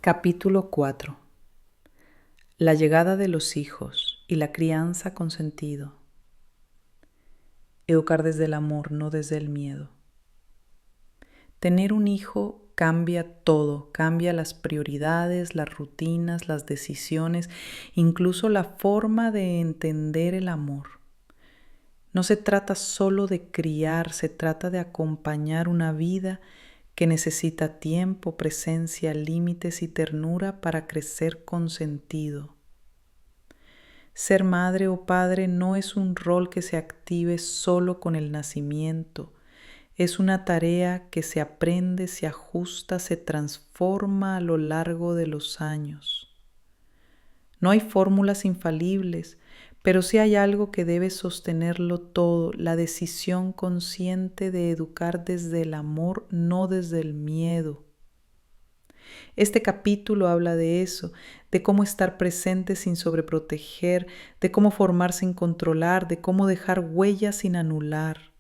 Capítulo 4. La llegada de los hijos y la crianza con sentido. Educar desde el amor, no desde el miedo. Tener un hijo cambia todo, cambia las prioridades, las rutinas, las decisiones, incluso la forma de entender el amor. No se trata solo de criar, se trata de acompañar una vida que necesita tiempo, presencia, límites y ternura para crecer con sentido. Ser madre o padre no es un rol que se active solo con el nacimiento. Es una tarea que se aprende, se ajusta, se transforma a lo largo de los años. No hay fórmulas infalibles, pero sí hay algo que debe sostenerlo todo, la decisión consciente de educar desde el amor, no desde el miedo. Este capítulo habla de eso, de cómo estar presente sin sobreproteger, de cómo formar sin controlar, de cómo dejar huellas sin anular.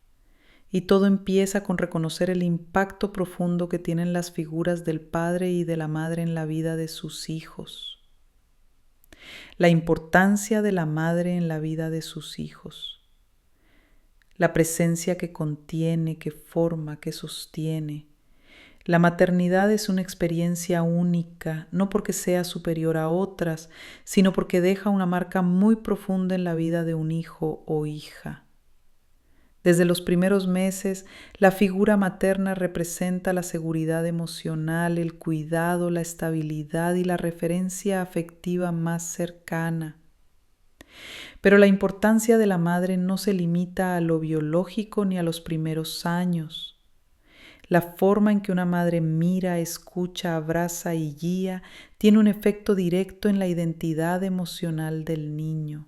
Y todo empieza con reconocer el impacto profundo que tienen las figuras del padre y de la madre en la vida de sus hijos. La importancia de la madre en la vida de sus hijos. La presencia que contiene, que forma, que sostiene. La maternidad es una experiencia única, no porque sea superior a otras, sino porque deja una marca muy profunda en la vida de un hijo o hija. Desde los primeros meses, la figura materna representa la seguridad emocional, el cuidado, la estabilidad y la referencia afectiva más cercana. Pero la importancia de la madre no se limita a lo biológico ni a los primeros años. La forma en que una madre mira, escucha, abraza y guía tiene un efecto directo en la identidad emocional del niño.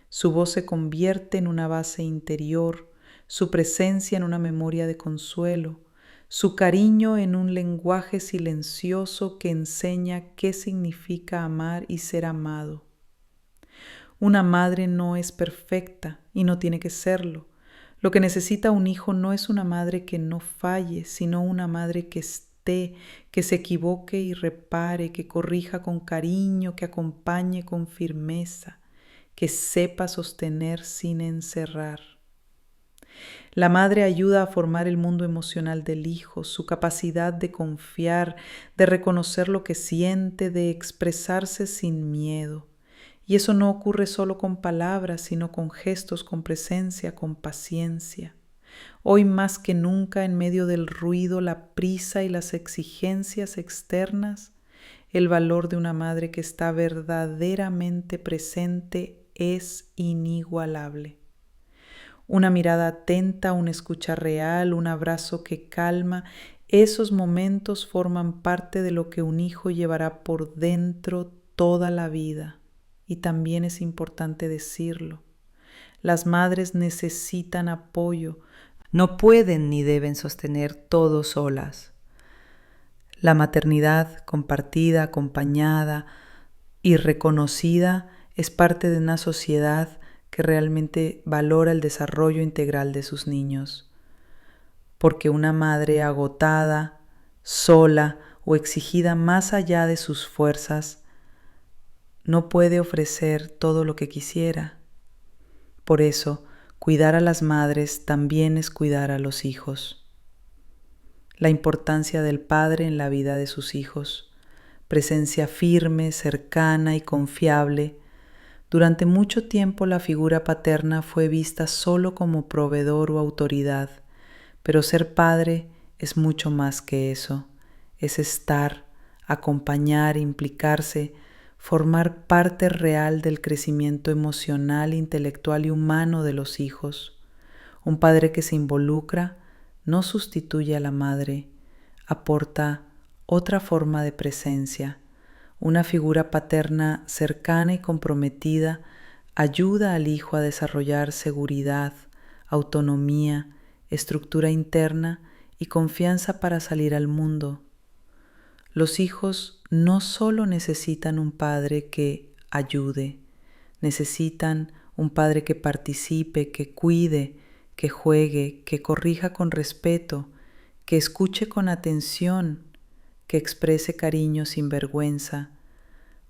Su voz se convierte en una base interior, su presencia en una memoria de consuelo, su cariño en un lenguaje silencioso que enseña qué significa amar y ser amado. Una madre no es perfecta y no tiene que serlo. Lo que necesita un hijo no es una madre que no falle, sino una madre que esté, que se equivoque y repare, que corrija con cariño, que acompañe con firmeza, que sepa sostener sin encerrar. La madre ayuda a formar el mundo emocional del hijo, su capacidad de confiar, de reconocer lo que siente, de expresarse sin miedo. Y eso no ocurre solo con palabras, sino con gestos, con presencia, con paciencia. Hoy más que nunca, en medio del ruido, la prisa y las exigencias externas, el valor de una madre que está verdaderamente presente es inigualable. Una mirada atenta, una escucha real, un abrazo que calma, esos momentos forman parte de lo que un hijo llevará por dentro toda la vida. Y también es importante decirlo. Las madres necesitan apoyo, no pueden ni deben sostener todo solas. La maternidad compartida, acompañada y reconocida es parte de una sociedad que realmente valora el desarrollo integral de sus niños. Porque una madre agotada, sola o exigida más allá de sus fuerzas no puede ofrecer todo lo que quisiera. Por eso, cuidar a las madres también es cuidar a los hijos. La importancia del padre en la vida de sus hijos, presencia firme, cercana y confiable. Durante mucho tiempo la figura paterna fue vista solo como proveedor o autoridad, pero ser padre es mucho más que eso. Es estar, acompañar, implicarse, formar parte real del crecimiento emocional, intelectual y humano de los hijos. Un padre que se involucra no sustituye a la madre, aporta otra forma de presencia. Una figura paterna cercana y comprometida ayuda al hijo a desarrollar seguridad, autonomía, estructura interna y confianza para salir al mundo. Los hijos no solo necesitan un padre que ayude, necesitan un padre que participe, que cuide, que juegue, que corrija con respeto, que escuche con atención, que exprese cariño sin vergüenza,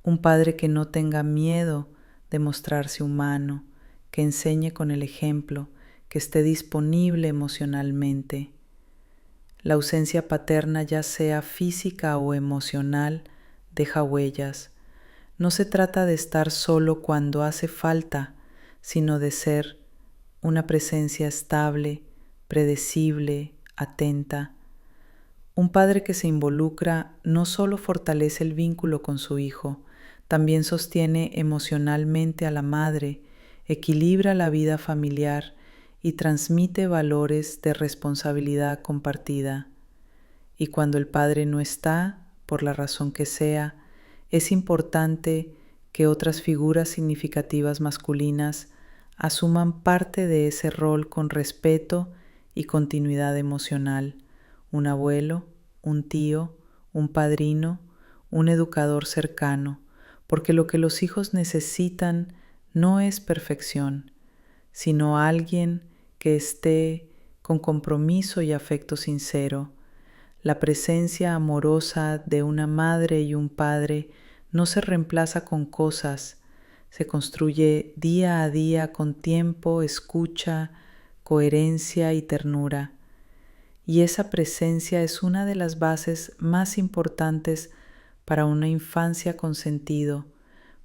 un padre que no tenga miedo de mostrarse humano, que enseñe con el ejemplo, que esté disponible emocionalmente. La ausencia paterna, ya sea física o emocional, deja huellas. No se trata de estar solo cuando hace falta, sino de ser una presencia estable, predecible, atenta. Un padre que se involucra no solo fortalece el vínculo con su hijo, también sostiene emocionalmente a la madre, equilibra la vida familiar y transmite valores de responsabilidad compartida. Y cuando el padre no está, por la razón que sea, es importante que otras figuras significativas masculinas asuman parte de ese rol con respeto y continuidad emocional. Un abuelo, un tío, un padrino, un educador cercano, porque lo que los hijos necesitan no es perfección, sino alguien que esté con compromiso y afecto sincero. La presencia amorosa de una madre y un padre no se reemplaza con cosas, se construye día a día con tiempo, escucha, coherencia y ternura. Y esa presencia es una de las bases más importantes para una infancia con sentido,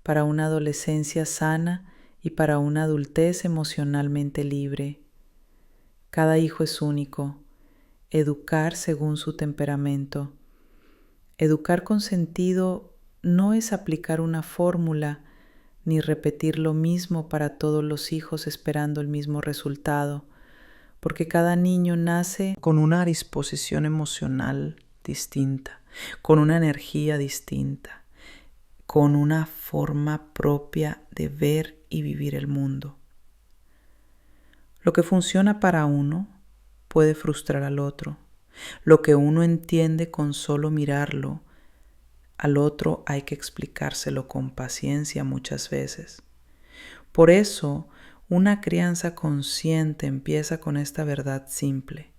para una adolescencia sana y para una adultez emocionalmente libre. Cada hijo es único. Educar según su temperamento. Educar con sentido no es aplicar una fórmula ni repetir lo mismo para todos los hijos esperando el mismo resultado, porque cada niño nace con una disposición emocional distinta, con una energía distinta, con una forma propia de ver y vivir el mundo. Lo que funciona para uno puede frustrar al otro. Lo que uno entiende con solo mirarlo, al otro hay que explicárselo con paciencia muchas veces. Por eso, una crianza consciente empieza con esta verdad simple.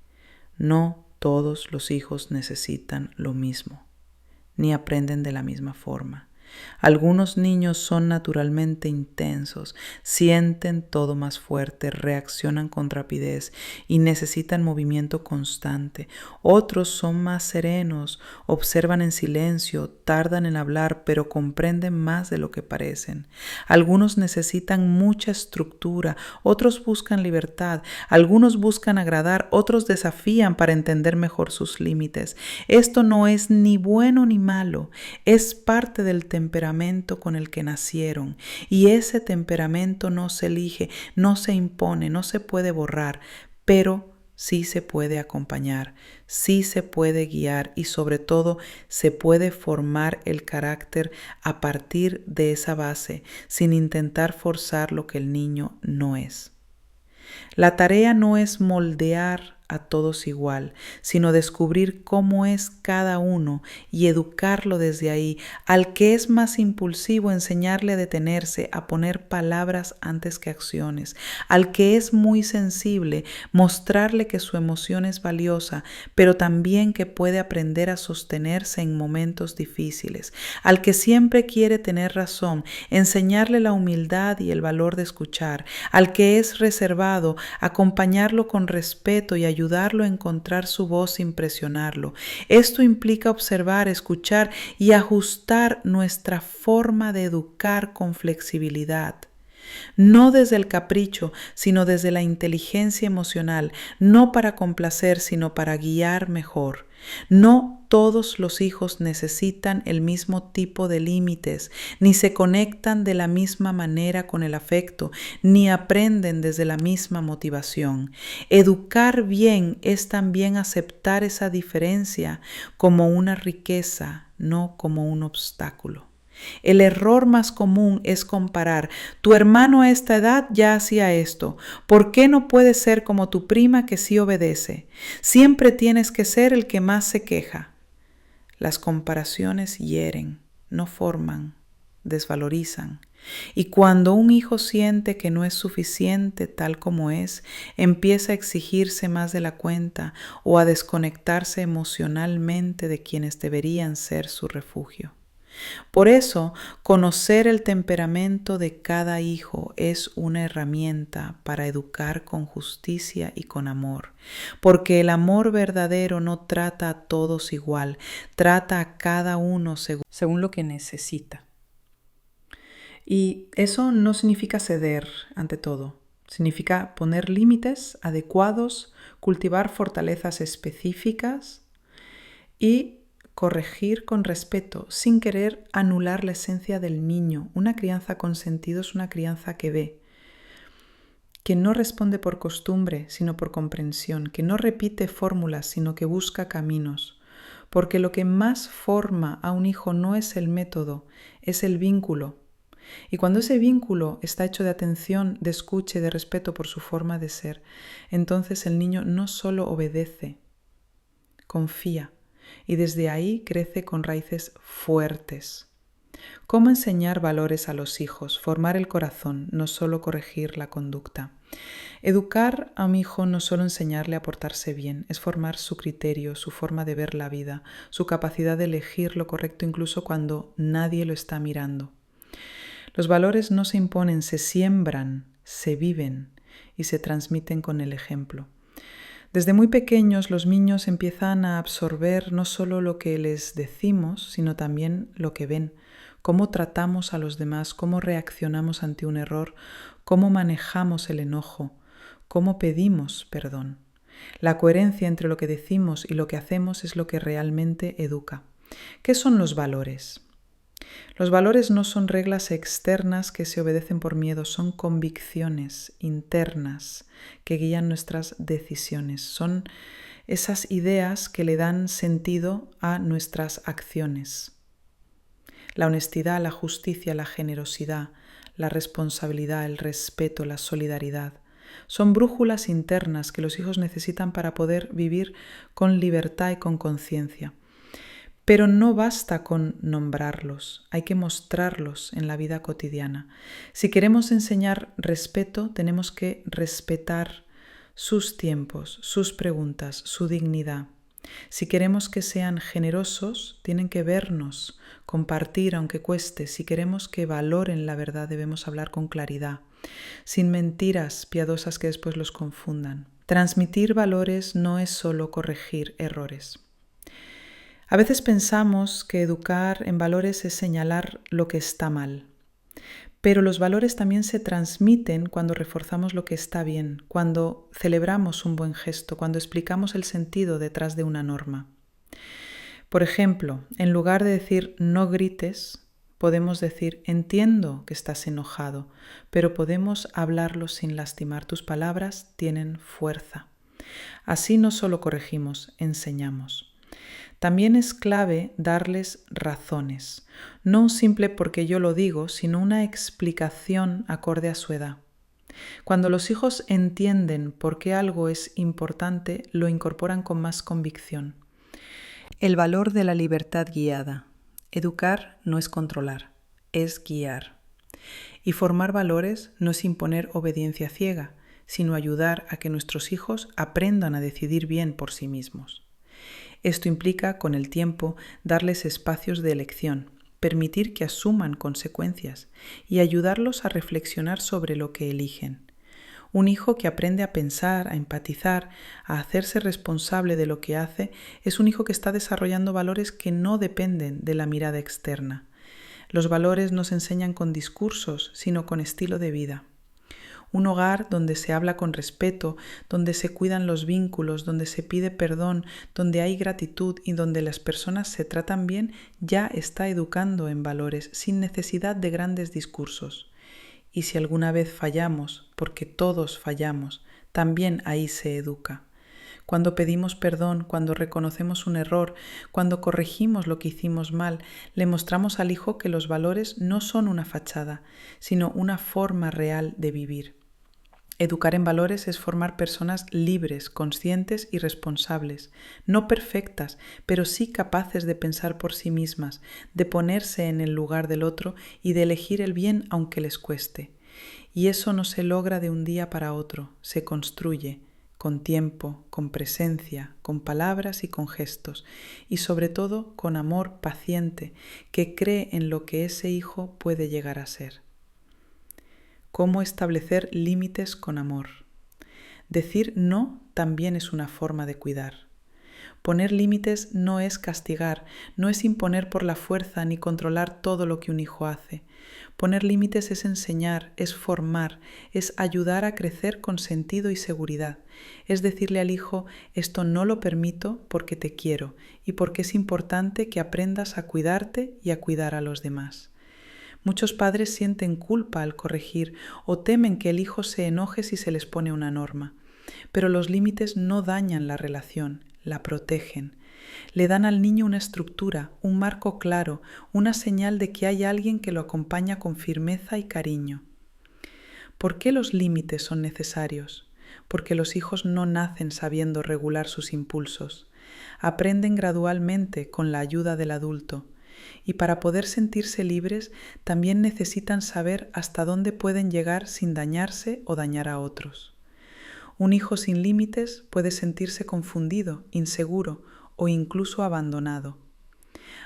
No todos los hijos necesitan lo mismo, ni aprenden de la misma forma. Algunos niños son naturalmente intensos, sienten todo más fuerte, reaccionan con rapidez y necesitan movimiento constante. Otros son más serenos, observan en silencio, tardan en hablar, pero comprenden más de lo que parecen. Algunos necesitan mucha estructura, otros buscan libertad, algunos buscan agradar, otros desafían para entender mejor sus límites. Esto no es ni bueno ni malo, es parte del temperamento con el que nacieron, y ese temperamento no se elige, no se impone, no se puede borrar, pero sí se puede acompañar, sí se puede guiar y sobre todo se puede formar el carácter a partir de esa base, sin intentar forzar lo que el niño no es. La tarea no es moldear a todos igual, sino descubrir cómo es cada uno y educarlo desde ahí. Al que es más impulsivo, enseñarle a detenerse, a poner palabras antes que acciones. Al que es muy sensible, mostrarle que su emoción es valiosa, pero también que puede aprender a sostenerse en momentos difíciles. Al que siempre quiere tener razón, enseñarle la humildad y el valor de escuchar. Al que es reservado, acompañarlo con respeto y ayudarlo a encontrar su voz sin presionarlo. Esto implica observar, escuchar y ajustar nuestra forma de educar con flexibilidad. No desde el capricho, sino desde la inteligencia emocional, no para complacer, sino para guiar mejor. No todos los hijos necesitan el mismo tipo de límites, ni se conectan de la misma manera con el afecto, ni aprenden desde la misma motivación. Educar bien es también aceptar esa diferencia como una riqueza, no como un obstáculo. El error más común es comparar. Tu hermano a esta edad ya hacía esto. ¿Por qué no puedes ser como tu prima que sí obedece? Siempre tienes que ser el que más se queja. Las comparaciones hieren, no forman. desvalorizan. Y cuando un hijo siente que no es suficiente tal como es, empieza a exigirse más de la cuenta o a desconectarse emocionalmente de quienes deberían ser su refugio. Por eso, conocer el temperamento de cada hijo es una herramienta para educar con justicia y con amor, porque el amor verdadero no trata a todos igual, trata a cada uno según lo que necesita. Y eso no significa ceder ante todo, significa poner límites adecuados, cultivar fortalezas específicas y corregir con respeto, sin querer anular la esencia del niño. Una crianza con sentido es una crianza que ve, que no responde por costumbre, sino por comprensión, que no repite fórmulas, sino que busca caminos. Porque lo que más forma a un hijo no es el método, es el vínculo. Y cuando ese vínculo está hecho de atención, de escucha y de respeto por su forma de ser, entonces el niño no solo obedece, confía, y desde ahí crece con raíces fuertes. ¿Cómo enseñar valores a los hijos? Formar el corazón, no solo corregir la conducta. Educar a un hijo no solo enseñarle a portarse bien, es formar su criterio, su forma de ver la vida, su capacidad de elegir lo correcto incluso cuando nadie lo está mirando. Los valores no se imponen, se siembran, se viven y se transmiten con el ejemplo. Desde muy pequeños los niños empiezan a absorber no solo lo que les decimos, sino también lo que ven, cómo tratamos a los demás, cómo reaccionamos ante un error, cómo manejamos el enojo, cómo pedimos perdón. La coherencia entre lo que decimos y lo que hacemos es lo que realmente educa. ¿Qué son los valores? Los valores no son reglas externas que se obedecen por miedo, son convicciones internas que guían nuestras decisiones. Son esas ideas que le dan sentido a nuestras acciones. La honestidad, la justicia, la generosidad, la responsabilidad, el respeto, la solidaridad. Son brújulas internas que los hijos necesitan para poder vivir con libertad y con conciencia. Pero no basta con nombrarlos, hay que mostrarlos en la vida cotidiana. Si queremos enseñar respeto, tenemos que respetar sus tiempos, sus preguntas, su dignidad. Si queremos que sean generosos, tienen que vernos, compartir aunque cueste. Si queremos que valoren la verdad, debemos hablar con claridad, sin mentiras piadosas que después los confundan. Transmitir valores no es solo corregir errores. A veces pensamos que educar en valores es señalar lo que está mal, pero los valores también se transmiten cuando reforzamos lo que está bien, cuando celebramos un buen gesto, cuando explicamos el sentido detrás de una norma. Por ejemplo, en lugar de decir no grites, podemos decir entiendo que estás enojado, pero podemos hablarlo sin lastimar. Tus palabras tienen fuerza. Así no solo corregimos, enseñamos. También es clave darles razones, no un simple porque yo lo digo, sino una explicación acorde a su edad. Cuando los hijos entienden por qué algo es importante, lo incorporan con más convicción. El valor de la libertad guiada. Educar no es controlar, es guiar. Y formar valores no es imponer obediencia ciega, sino ayudar a que nuestros hijos aprendan a decidir bien por sí mismos. Esto implica, con el tiempo, darles espacios de elección, permitir que asuman consecuencias y ayudarlos a reflexionar sobre lo que eligen. Un hijo que aprende a pensar, a empatizar, a hacerse responsable de lo que hace, es un hijo que está desarrollando valores que no dependen de la mirada externa. Los valores no se enseñan con discursos, sino con estilo de vida. Un hogar donde se habla con respeto, donde se cuidan los vínculos, donde se pide perdón, donde hay gratitud y donde las personas se tratan bien, ya está educando en valores sin necesidad de grandes discursos. Y si alguna vez fallamos, porque todos fallamos, también ahí se educa. Cuando pedimos perdón, cuando reconocemos un error, cuando corregimos lo que hicimos mal, le mostramos al hijo que los valores no son una fachada, sino una forma real de vivir. Educar en valores es formar personas libres, conscientes y responsables, no perfectas, pero sí capaces de pensar por sí mismas, de ponerse en el lugar del otro y de elegir el bien aunque les cueste. Y eso no se logra de un día para otro, se construye con tiempo, con presencia, con palabras y con gestos, y sobre todo con amor paciente que cree en lo que ese hijo puede llegar a ser. ¿Cómo establecer límites con amor? Decir no también es una forma de cuidar. Poner límites no es castigar, no es imponer por la fuerza ni controlar todo lo que un hijo hace. Poner límites es enseñar, es formar, es ayudar a crecer con sentido y seguridad. Es decirle al hijo, esto no lo permito porque te quiero y porque es importante que aprendas a cuidarte y a cuidar a los demás. Muchos padres sienten culpa al corregir o temen que el hijo se enoje si se les pone una norma. Pero los límites no dañan la relación, la protegen. Le dan al niño una estructura, un marco claro, una señal de que hay alguien que lo acompaña con firmeza y cariño. ¿Por qué los límites son necesarios? Porque los hijos no nacen sabiendo regular sus impulsos. Aprenden gradualmente con la ayuda del adulto. Y para poder sentirse libres, también necesitan saber hasta dónde pueden llegar sin dañarse o dañar a otros. Un hijo sin límites puede sentirse confundido, inseguro o incluso abandonado.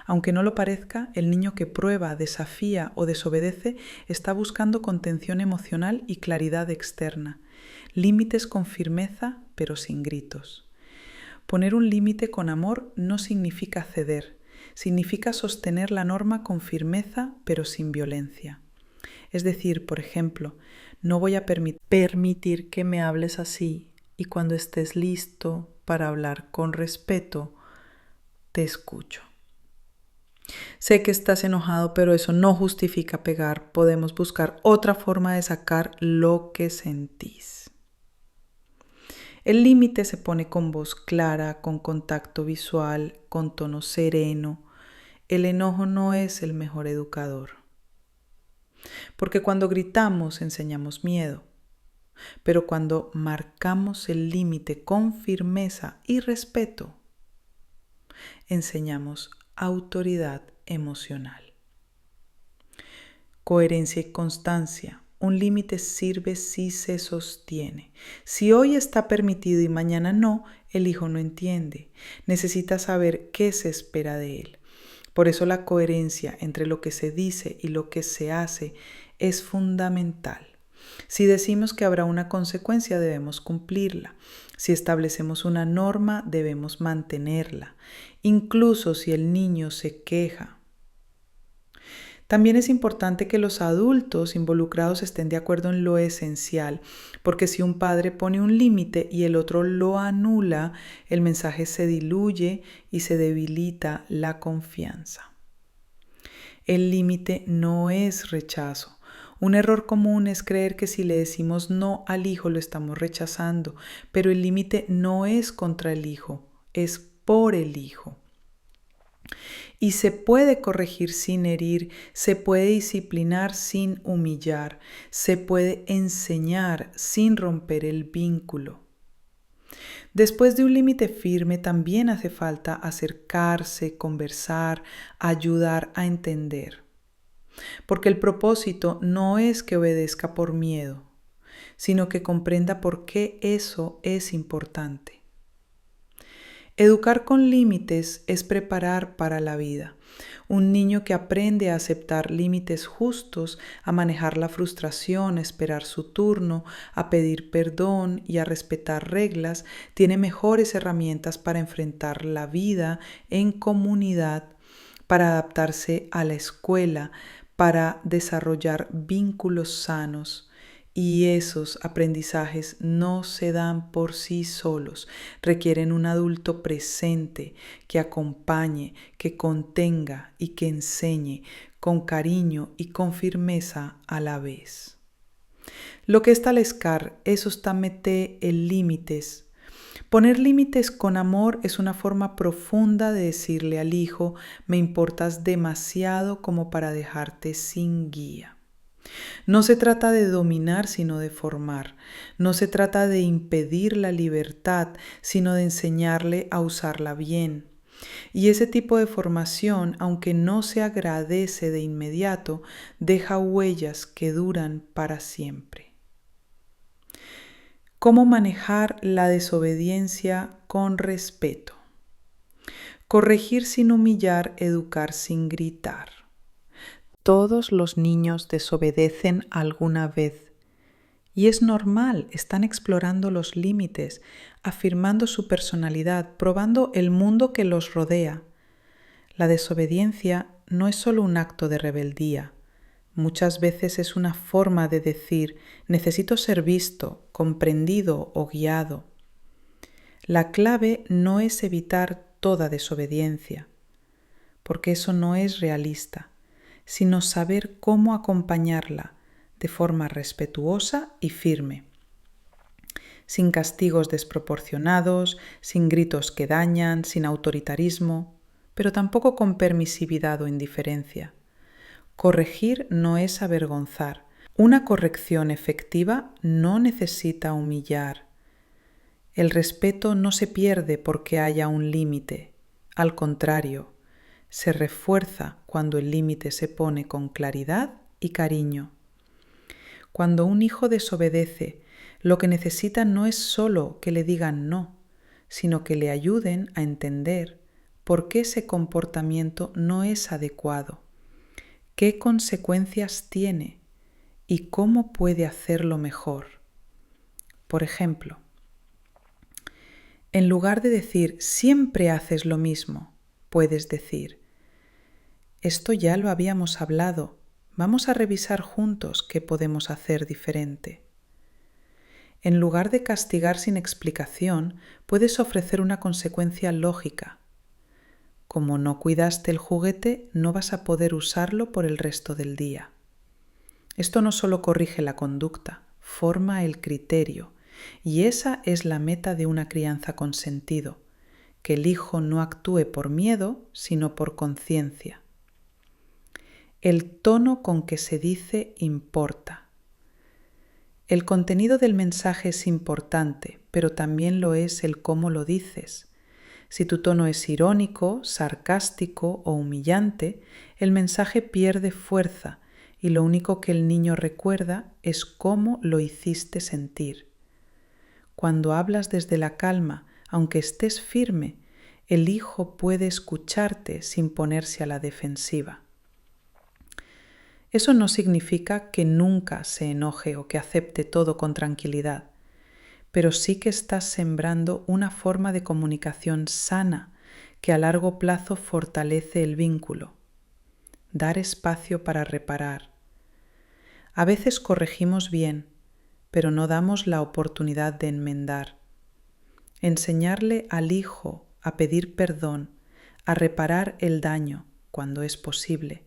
Aunque no lo parezca, el niño que prueba, desafía o desobedece está buscando contención emocional y claridad externa. Límites con firmeza, pero sin gritos. Poner un límite con amor no significa ceder. Significa sostener la norma con firmeza pero sin violencia. Es decir, por ejemplo, no voy a permitir que me hables así y cuando estés listo para hablar con respeto, te escucho. Sé que estás enojado, pero eso no justifica pegar. Podemos buscar otra forma de sacar lo que sentís. El límite se pone con voz clara, con contacto visual, con tono sereno. El enojo no es el mejor educador. Porque cuando gritamos enseñamos miedo, pero cuando marcamos el límite con firmeza y respeto, enseñamos autoridad emocional. Coherencia y constancia. Un límite sirve si se sostiene. Si hoy está permitido y mañana no, el hijo no entiende. Necesita saber qué se espera de él. Por eso la coherencia entre lo que se dice y lo que se hace es fundamental. Si decimos que habrá una consecuencia, debemos cumplirla. Si establecemos una norma, debemos mantenerla, incluso si el niño se queja. También es importante que los adultos involucrados estén de acuerdo en lo esencial, porque si un padre pone un límite y el otro lo anula, el mensaje se diluye y se debilita la confianza. El límite no es rechazo. Un error común es creer que si le decimos no al hijo lo estamos rechazando, pero el límite no es contra el hijo, es por el hijo. Y se puede corregir sin herir, se puede disciplinar sin humillar, se puede enseñar sin romper el vínculo. Después de un límite firme también hace falta acercarse, conversar, ayudar a entender. Porque el propósito no es que obedezca por miedo, sino que comprenda por qué eso es importante. Educar con límites es preparar para la vida. Un niño que aprende a aceptar límites justos, a manejar la frustración, a esperar su turno, a pedir perdón y a respetar reglas, tiene mejores herramientas para enfrentar la vida en comunidad, para adaptarse a la escuela, para desarrollar vínculos sanos. Y esos aprendizajes no se dan por sí solos, requieren un adulto presente que acompañe, que contenga y que enseñe con cariño y con firmeza a la vez. Lo que está l'escar, eso está mete el límites. Poner límites con amor es una forma profunda de decirle al hijo, me importas demasiado como para dejarte sin guía. No se trata de dominar, sino de formar. No se trata de impedir la libertad, sino de enseñarle a usarla bien. Y ese tipo de formación, aunque no se agradece de inmediato, deja huellas que duran para siempre. ¿Cómo manejar la desobediencia con respeto? Corregir sin humillar, educar sin gritar. Todos los niños desobedecen alguna vez. Y es normal, están explorando los límites, afirmando su personalidad, probando el mundo que los rodea. La desobediencia no es solo un acto de rebeldía. Muchas veces es una forma de decir, necesito ser visto, comprendido o guiado. La clave no es evitar toda desobediencia, porque eso no es realista, sino saber cómo acompañarla de forma respetuosa y firme, sin castigos desproporcionados, sin gritos que dañan, sin autoritarismo, pero tampoco con permisividad o indiferencia. Corregir no es avergonzar. Una corrección efectiva no necesita humillar. El respeto no se pierde porque haya un límite. Al contrario, se refuerza cuando el límite se pone con claridad y cariño. Cuando un hijo desobedece, lo que necesita no es solo que le digan no, sino que le ayuden a entender por qué ese comportamiento no es adecuado, qué consecuencias tiene y cómo puede hacerlo mejor. Por ejemplo, en lugar de decir siempre haces lo mismo, puedes decir esto ya lo habíamos hablado, vamos a revisar juntos qué podemos hacer diferente. En lugar de castigar sin explicación, puedes ofrecer una consecuencia lógica. Como no cuidaste el juguete, no vas a poder usarlo por el resto del día. Esto no solo corrige la conducta, forma el criterio, y esa es la meta de una crianza con sentido, que el hijo no actúe por miedo, sino por conciencia. El tono con que se dice importa. El contenido del mensaje es importante, pero también lo es el cómo lo dices. Si tu tono es irónico, sarcástico o humillante, el mensaje pierde fuerza y lo único que el niño recuerda es cómo lo hiciste sentir. Cuando hablas desde la calma, aunque estés firme, el hijo puede escucharte sin ponerse a la defensiva. Eso no significa que nunca se enoje o que acepte todo con tranquilidad, pero sí que estás sembrando una forma de comunicación sana que a largo plazo fortalece el vínculo. Dar espacio para reparar. A veces corregimos bien, pero no damos la oportunidad de enmendar. Enseñarle al hijo a pedir perdón, a reparar el daño cuando es posible,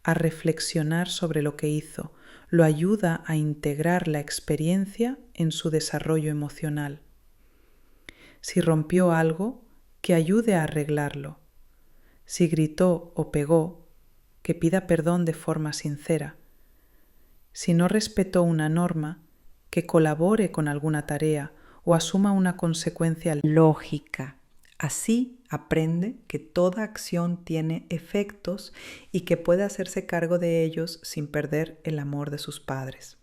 a reflexionar sobre lo que hizo, lo ayuda a integrar la experiencia en su desarrollo emocional. Si rompió algo, que ayude a arreglarlo. Si gritó o pegó, que pida perdón de forma sincera. Si no respetó una norma, que colabore con alguna tarea o asuma una consecuencia lógica. Así aprende que toda acción tiene efectos y que puede hacerse cargo de ellos sin perder el amor de sus padres.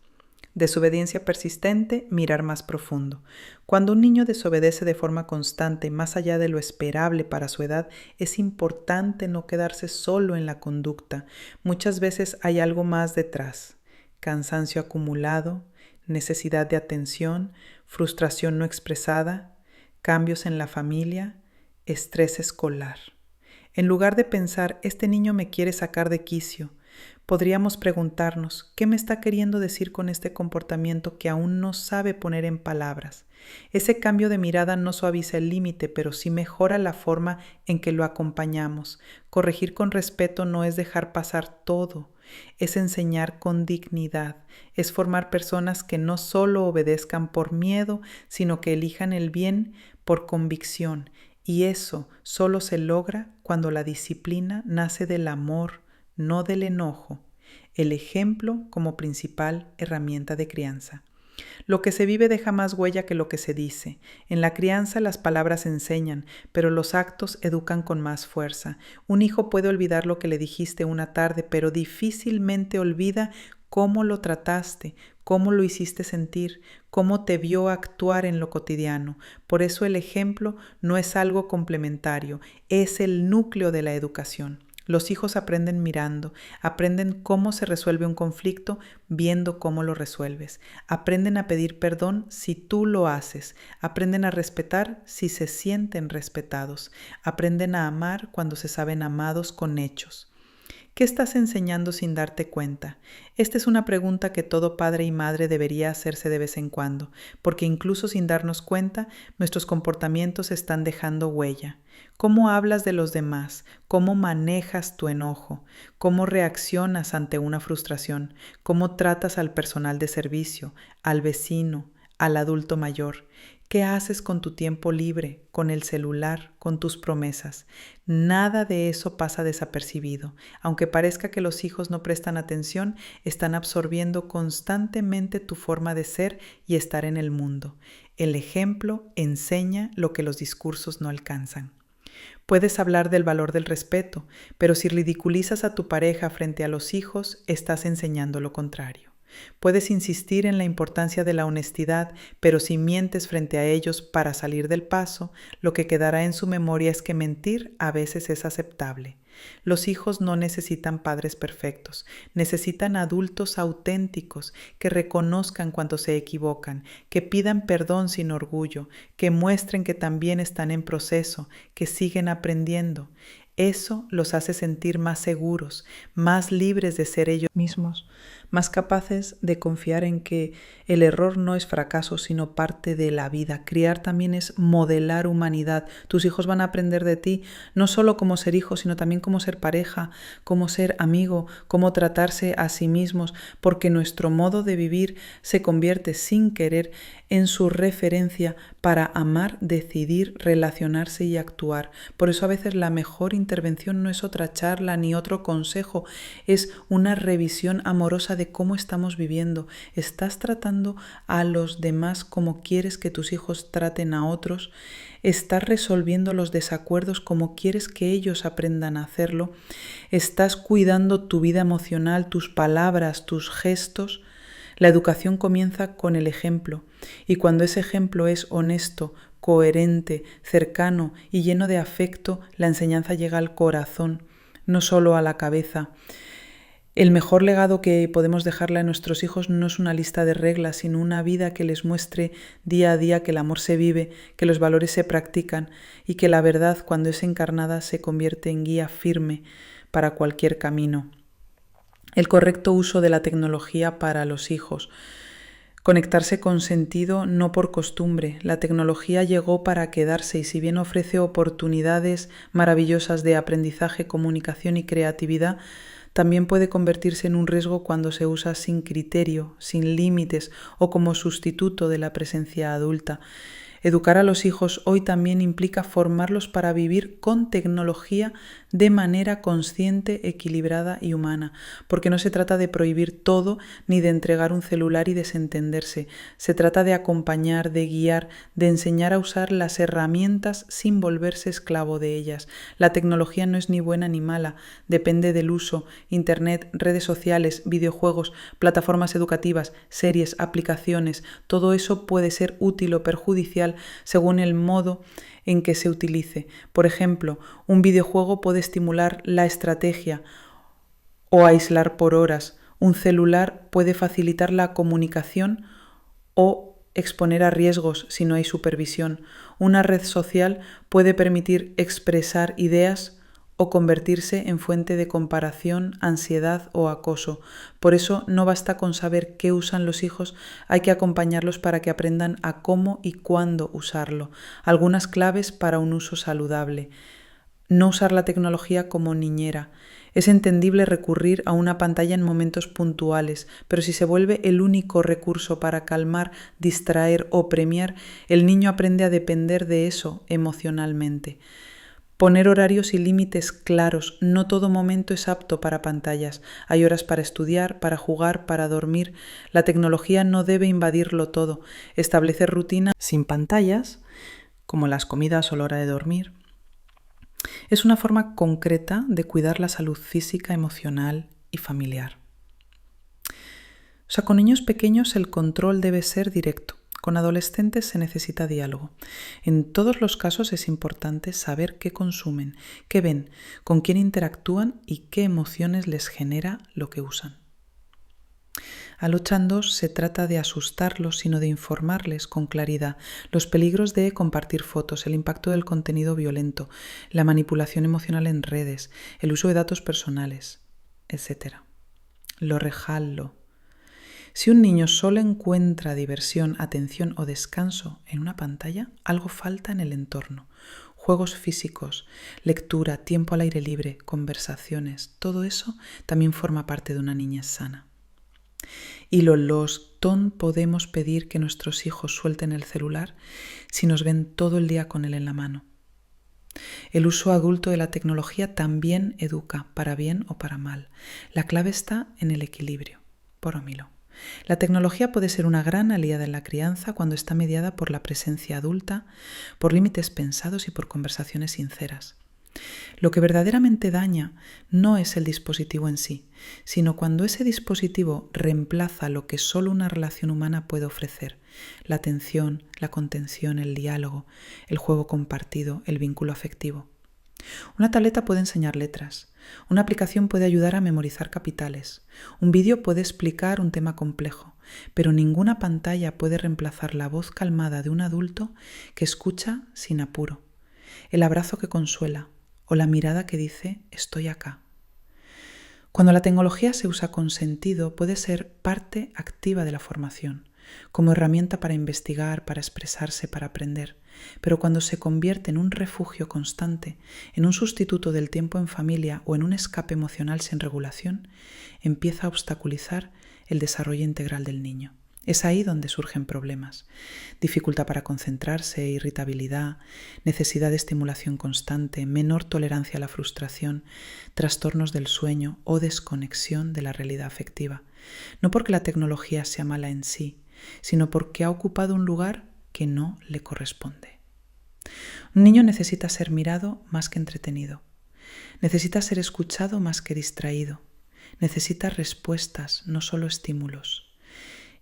Desobediencia persistente, mirar más profundo. Cuando un niño desobedece de forma constante, más allá de lo esperable para su edad, es importante no quedarse solo en la conducta. Muchas veces hay algo más detrás. Cansancio acumulado, necesidad de atención, frustración no expresada, cambios en la familia, estrés escolar. En lugar de pensar, este niño me quiere sacar de quicio, podríamos preguntarnos, ¿qué me está queriendo decir con este comportamiento que aún no sabe poner en palabras? Ese cambio de mirada no suaviza el límite, pero sí mejora la forma en que lo acompañamos. Corregir con respeto no es dejar pasar todo, es enseñar con dignidad, es formar personas que no solo obedezcan por miedo, sino que elijan el bien por convicción. Y eso solo se logra cuando la disciplina nace del amor, no del enojo, El ejemplo como principal herramienta de crianza. Lo que se vive deja más huella que lo que se dice. En la crianza las palabras enseñan, pero los actos educan con más fuerza. Un hijo puede olvidar lo que le dijiste una tarde, pero difícilmente olvida cómo lo trataste, cómo lo hiciste sentir, cómo te vio actuar en lo cotidiano. Por eso el ejemplo no es algo complementario, es el núcleo de la educación. Los hijos aprenden mirando, aprenden cómo se resuelve un conflicto viendo cómo lo resuelves. Aprenden a pedir perdón si tú lo haces. Aprenden a respetar si se sienten respetados. Aprenden a amar cuando se saben amados con hechos. ¿Qué estás enseñando sin darte cuenta? Esta es una pregunta que todo padre y madre debería hacerse de vez en cuando, porque incluso sin darnos cuenta, nuestros comportamientos están dejando huella. ¿Cómo hablas de los demás? ¿Cómo manejas tu enojo? ¿Cómo reaccionas ante una frustración? ¿Cómo tratas al personal de servicio, al vecino, al adulto mayor? ¿Qué haces con tu tiempo libre, con el celular, con tus promesas? Nada de eso pasa desapercibido. Aunque parezca que los hijos no prestan atención, están absorbiendo constantemente tu forma de ser y estar en el mundo. El ejemplo enseña lo que los discursos no alcanzan. Puedes hablar del valor del respeto, pero si ridiculizas a tu pareja frente a los hijos, estás enseñando lo contrario. Puedes insistir en la importancia de la honestidad, pero si mientes frente a ellos para salir del paso, lo que quedará en su memoria es que mentir a veces es aceptable. Los hijos no necesitan padres perfectos, necesitan adultos auténticos que reconozcan cuando se equivocan, que pidan perdón sin orgullo, que muestren que también están en proceso, que siguen aprendiendo. Eso los hace sentir más seguros, más libres de ser ellos mismos, más capaces de confiar en que el error no es fracaso, sino parte de la vida. Criar también es modelar humanidad. Tus hijos van a aprender de ti, no solo cómo ser hijo, sino también cómo ser pareja, cómo ser amigo, cómo tratarse a sí mismos, porque nuestro modo de vivir se convierte sin querer en su referencia para amar, decidir, relacionarse y actuar. Por eso a veces la mejor intervención no es otra charla ni otro consejo, es una revisión amorosa de cómo estamos viviendo. ¿Estás tratando a los demás como quieres que tus hijos traten a otros? ¿Estás resolviendo los desacuerdos como quieres que ellos aprendan a hacerlo? ¿Estás cuidando tu vida emocional, tus palabras, tus gestos? La educación comienza con el ejemplo, y cuando ese ejemplo es honesto, coherente, cercano y lleno de afecto, la enseñanza llega al corazón, no solo a la cabeza. El mejor legado que podemos dejarle a nuestros hijos no es una lista de reglas, sino una vida que les muestre día a día que el amor se vive, que los valores se practican y que la verdad, cuando es encarnada, se convierte en guía firme para cualquier camino. El correcto uso de la tecnología para los hijos. Conectarse con sentido, no por costumbre. La tecnología llegó para quedarse y si bien ofrece oportunidades maravillosas de aprendizaje, comunicación y creatividad, también puede convertirse en un riesgo cuando se usa sin criterio, sin límites o como sustituto de la presencia adulta. Educar a los hijos hoy también implica formarlos para vivir con tecnología de manera consciente, equilibrada y humana, porque no se trata de prohibir todo ni de entregar un celular y desentenderse. Se trata de acompañar, de guiar, de enseñar a usar las herramientas sin volverse esclavo de ellas. La tecnología no es ni buena ni mala, depende del uso. Internet, redes sociales, videojuegos, plataformas educativas, series, aplicaciones, todo eso puede ser útil o perjudicial según el modo en que se utilice. Por ejemplo, un videojuego puede estimular la estrategia o aislar por horas. Un celular puede facilitar la comunicación o exponer a riesgos si no hay supervisión. Una red social puede permitir expresar ideas o convertirse en fuente de comparación, ansiedad o acoso. Por eso no basta con saber qué usan los hijos, hay que acompañarlos para que aprendan a cómo y cuándo usarlo. Algunas claves para un uso saludable. No usar la tecnología como niñera. Es entendible recurrir a una pantalla en momentos puntuales, pero si se vuelve el único recurso para calmar, distraer o premiar, el niño aprende a depender de eso emocionalmente. Poner horarios y límites claros. No todo momento es apto para pantallas. Hay horas para estudiar, para jugar, para dormir. La tecnología no debe invadirlo todo. Establecer rutinas sin pantallas, como las comidas o la hora de dormir, es una forma concreta de cuidar la salud física, emocional y familiar. Con niños pequeños el control debe ser directo. Con adolescentes se necesita diálogo. En todos los casos es importante saber qué consumen, qué ven, con quién interactúan y qué emociones les genera lo que usan. A los chandos se trata de asustarlos, sino de informarles con claridad los peligros de compartir fotos, el impacto del contenido violento, la manipulación emocional en redes, el uso de datos personales, etc. Lo rejalo. Si un niño solo encuentra diversión, atención o descanso en una pantalla, algo falta en el entorno. Juegos físicos, lectura, tiempo al aire libre, conversaciones, todo eso también forma parte de una niñez sana. Y los podemos pedir que nuestros hijos suelten el celular si nos ven todo el día con él en la mano. El uso adulto de la tecnología también educa, para bien o para mal. La clave está en el equilibrio. Por Omilo. La tecnología puede ser una gran aliada en la crianza cuando está mediada por la presencia adulta, por límites pensados y por conversaciones sinceras. Lo que verdaderamente daña no es el dispositivo en sí, sino cuando ese dispositivo reemplaza lo que solo una relación humana puede ofrecer: la atención, la contención, el diálogo, el juego compartido, el vínculo afectivo. Una tableta puede enseñar letras, una aplicación puede ayudar a memorizar capitales, un vídeo puede explicar un tema complejo, pero ninguna pantalla puede reemplazar la voz calmada de un adulto que escucha sin apuro, el abrazo que consuela o la mirada que dice «estoy acá». Cuando la tecnología se usa con sentido, puede ser parte activa de la formación, como herramienta para investigar, para expresarse, para aprender. Pero cuando se convierte en un refugio constante, en un sustituto del tiempo en familia o en un escape emocional sin regulación, empieza a obstaculizar el desarrollo integral del niño. Es ahí donde surgen problemas: dificultad para concentrarse, irritabilidad, necesidad de estimulación constante, menor tolerancia a la frustración, trastornos del sueño o desconexión de la realidad afectiva. No porque la tecnología sea mala en sí, sino porque ha ocupado un lugar que no le corresponde. Un niño necesita ser mirado más que entretenido. Necesita ser escuchado más que distraído. Necesita respuestas, no solo estímulos.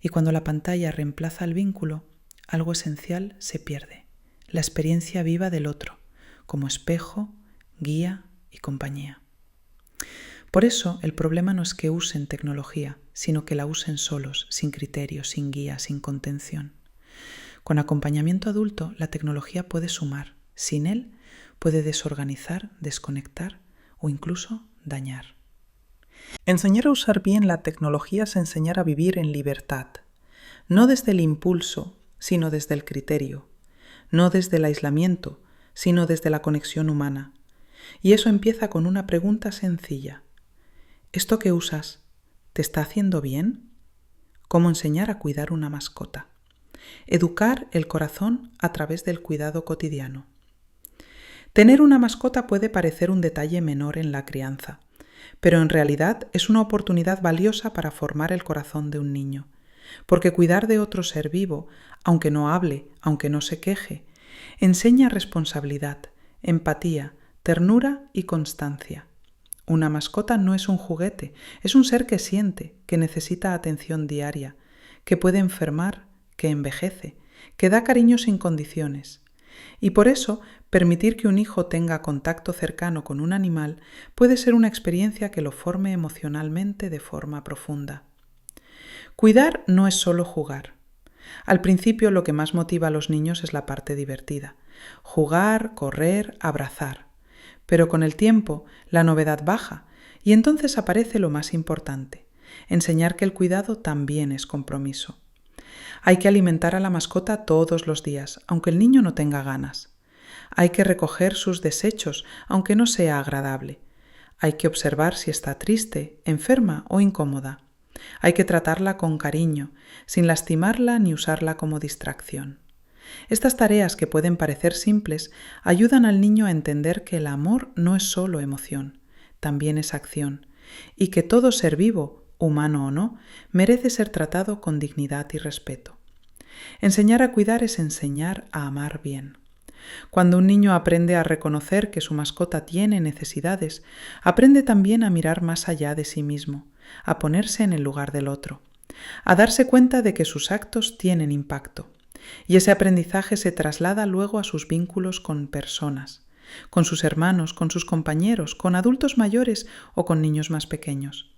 Y cuando la pantalla reemplaza el vínculo, algo esencial se pierde: la experiencia viva del otro, como espejo, guía y compañía. Por eso, el problema no es que usen tecnología, sino que la usen solos, sin criterio, sin guía, sin contención. Con acompañamiento adulto, la tecnología puede sumar. Sin él, puede desorganizar, desconectar o incluso dañar. Enseñar a usar bien la tecnología es enseñar a vivir en libertad, no desde el impulso, sino desde el criterio, no desde el aislamiento, sino desde la conexión humana. Y eso empieza con una pregunta sencilla: ¿esto que usas te está haciendo bien? ¿Cómo enseñar a cuidar una mascota? Educar el corazón a través del cuidado cotidiano. Tener una mascota puede parecer un detalle menor en la crianza, pero en realidad es una oportunidad valiosa para formar el corazón de un niño, porque cuidar de otro ser vivo, aunque no hable, aunque no se queje, enseña responsabilidad, empatía, ternura y constancia. Una mascota no es un juguete, es un ser que siente, que necesita atención diaria, que puede enfermar, que envejece, que da cariño sin condiciones. Y por eso, permitir que un hijo tenga contacto cercano con un animal puede ser una experiencia que lo forme emocionalmente de forma profunda. Cuidar no es solo jugar. Al principio lo que más motiva a los niños es la parte divertida: jugar, correr, abrazar. Pero con el tiempo la novedad baja y entonces aparece lo más importante: enseñar que el cuidado también es compromiso. Hay que alimentar a la mascota todos los días, aunque el niño no tenga ganas. Hay que recoger sus desechos, aunque no sea agradable. Hay que observar si está triste, enferma o incómoda. Hay que tratarla con cariño, sin lastimarla ni usarla como distracción. Estas tareas, que pueden parecer simples, ayudan al niño a entender que el amor no es solo emoción, también es acción, y que todo ser vivo, humano o no, merece ser tratado con dignidad y respeto. Enseñar a cuidar es enseñar a amar bien. Cuando un niño aprende a reconocer que su mascota tiene necesidades, aprende también a mirar más allá de sí mismo, a ponerse en el lugar del otro, a darse cuenta de que sus actos tienen impacto. Y ese aprendizaje se traslada luego a sus vínculos con personas, con sus hermanos, con sus compañeros, con adultos mayores o con niños más pequeños.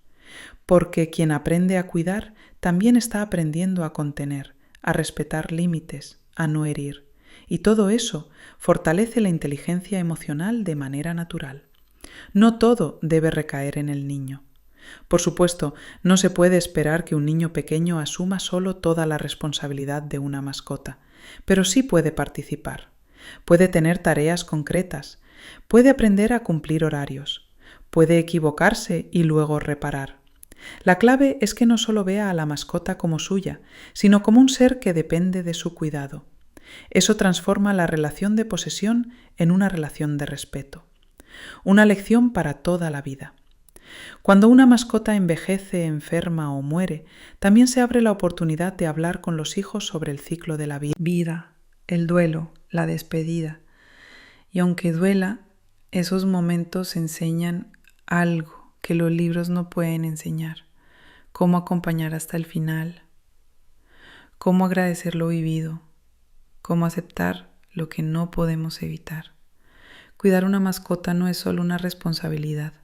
Porque quien aprende a cuidar también está aprendiendo a contener, a respetar límites, a no herir. Y todo eso fortalece la inteligencia emocional de manera natural. No todo debe recaer en el niño. Por supuesto, no se puede esperar que un niño pequeño asuma solo toda la responsabilidad de una mascota, pero sí puede participar. Puede tener tareas concretas, puede aprender a cumplir horarios, puede equivocarse y luego reparar. La clave es que no solo vea a la mascota como suya, sino como un ser que depende de su cuidado. Eso transforma la relación de posesión en una relación de respeto. Una lección para toda la vida. Cuando una mascota envejece, enferma o muere, también se abre la oportunidad de hablar con los hijos sobre el ciclo de la vida, el duelo, la despedida. Y aunque duela, esos momentos enseñan algo que los libros no pueden enseñar. Cómo acompañar hasta el final, cómo agradecer lo vivido, cómo aceptar lo que no podemos evitar. Cuidar una mascota no es solo una responsabilidad,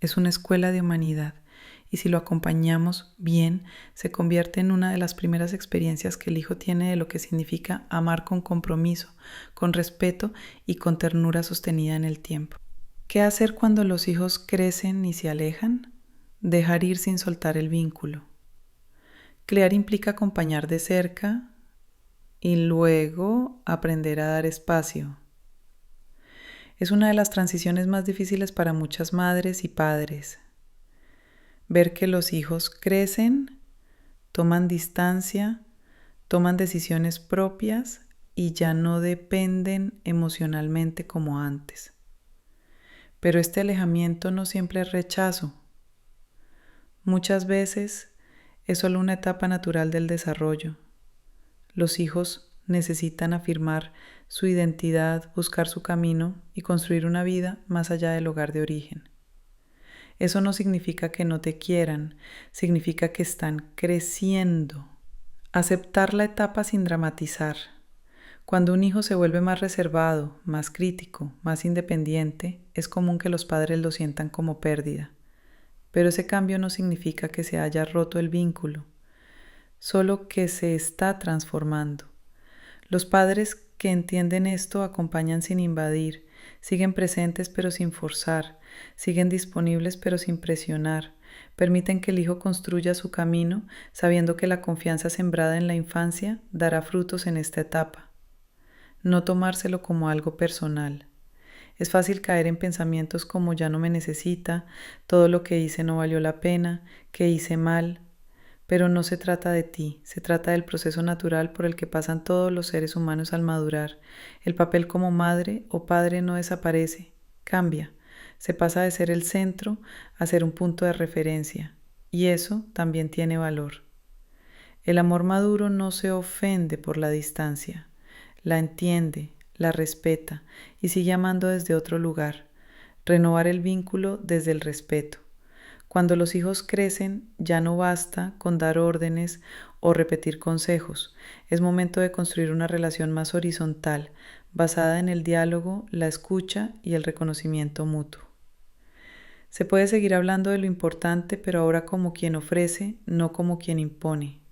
es una escuela de humanidad, y si lo acompañamos bien, se convierte en una de las primeras experiencias que el hijo tiene de lo que significa amar con compromiso, con respeto y con ternura sostenida en el tiempo. ¿Qué hacer cuando los hijos crecen y se alejan? Dejar ir sin soltar el vínculo. Crear implica acompañar de cerca y luego aprender a dar espacio. Es una de las transiciones más difíciles para muchas madres y padres. Ver que los hijos crecen, toman distancia, toman decisiones propias y ya no dependen emocionalmente como antes. Pero este alejamiento no siempre es rechazo. Muchas veces es solo una etapa natural del desarrollo. Los hijos necesitan afirmar su identidad, buscar su camino y construir una vida más allá del hogar de origen. Eso no significa que no te quieran, significa que están creciendo. Aceptar la etapa sin dramatizar. Cuando un hijo se vuelve más reservado, más crítico, más independiente, es común que los padres lo sientan como pérdida. Pero ese cambio no significa que se haya roto el vínculo, solo que se está transformando. Los padres que entienden esto acompañan sin invadir, siguen presentes pero sin forzar, siguen disponibles pero sin presionar, permiten que el hijo construya su camino, sabiendo que la confianza sembrada en la infancia dará frutos en esta etapa. No tomárselo como algo personal. Es fácil caer en pensamientos como ya no me necesita, todo lo que hice no valió la pena, que hice mal. Pero no se trata de ti, se trata del proceso natural por el que pasan todos los seres humanos al madurar. El papel como madre o padre no desaparece, cambia. Se pasa de ser el centro a ser un punto de referencia. Y eso también tiene valor. El amor maduro no se ofende por la distancia, la entiende, la respeta y sigue amando desde otro lugar. Renovar el vínculo desde el respeto. Cuando los hijos crecen, ya no basta con dar órdenes o repetir consejos. Es momento de construir una relación más horizontal, basada en el diálogo, la escucha y el reconocimiento mutuo. Se puede seguir hablando de lo importante, pero ahora como quien ofrece, no como quien impone.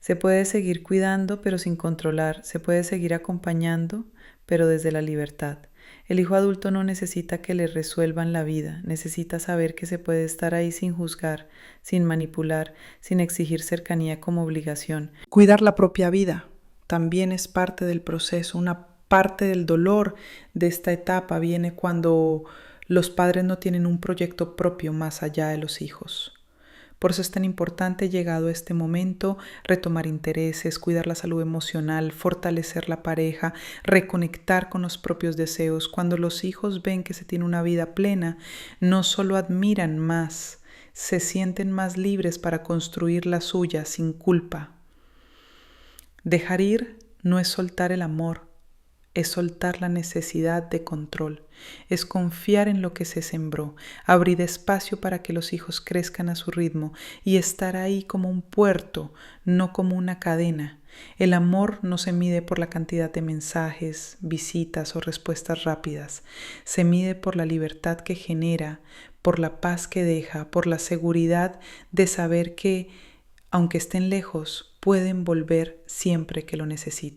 Se puede seguir cuidando, pero sin controlar. Se puede seguir acompañando, pero desde la libertad. El hijo adulto no necesita que le resuelvan la vida, necesita saber que se puede estar ahí sin juzgar, sin manipular, sin exigir cercanía como obligación. Cuidar la propia vida también es parte del proceso. Una parte del dolor de esta etapa viene cuando los padres no tienen un proyecto propio más allá de los hijos. Por eso es tan importante, llegado este momento, retomar intereses, cuidar la salud emocional, fortalecer la pareja, reconectar con los propios deseos. Cuando los hijos ven que se tiene una vida plena, no solo admiran más, se sienten más libres para construir la suya sin culpa. Dejar ir no es soltar el amor, es soltar la necesidad de control, es confiar en lo que se sembró, abrir espacio para que los hijos crezcan a su ritmo y estar ahí como un puerto, no como una cadena. El amor no se mide por la cantidad de mensajes, visitas o respuestas rápidas, se mide por la libertad que genera, por la paz que deja, por la seguridad de saber que, aunque estén lejos, pueden volver siempre que lo necesiten.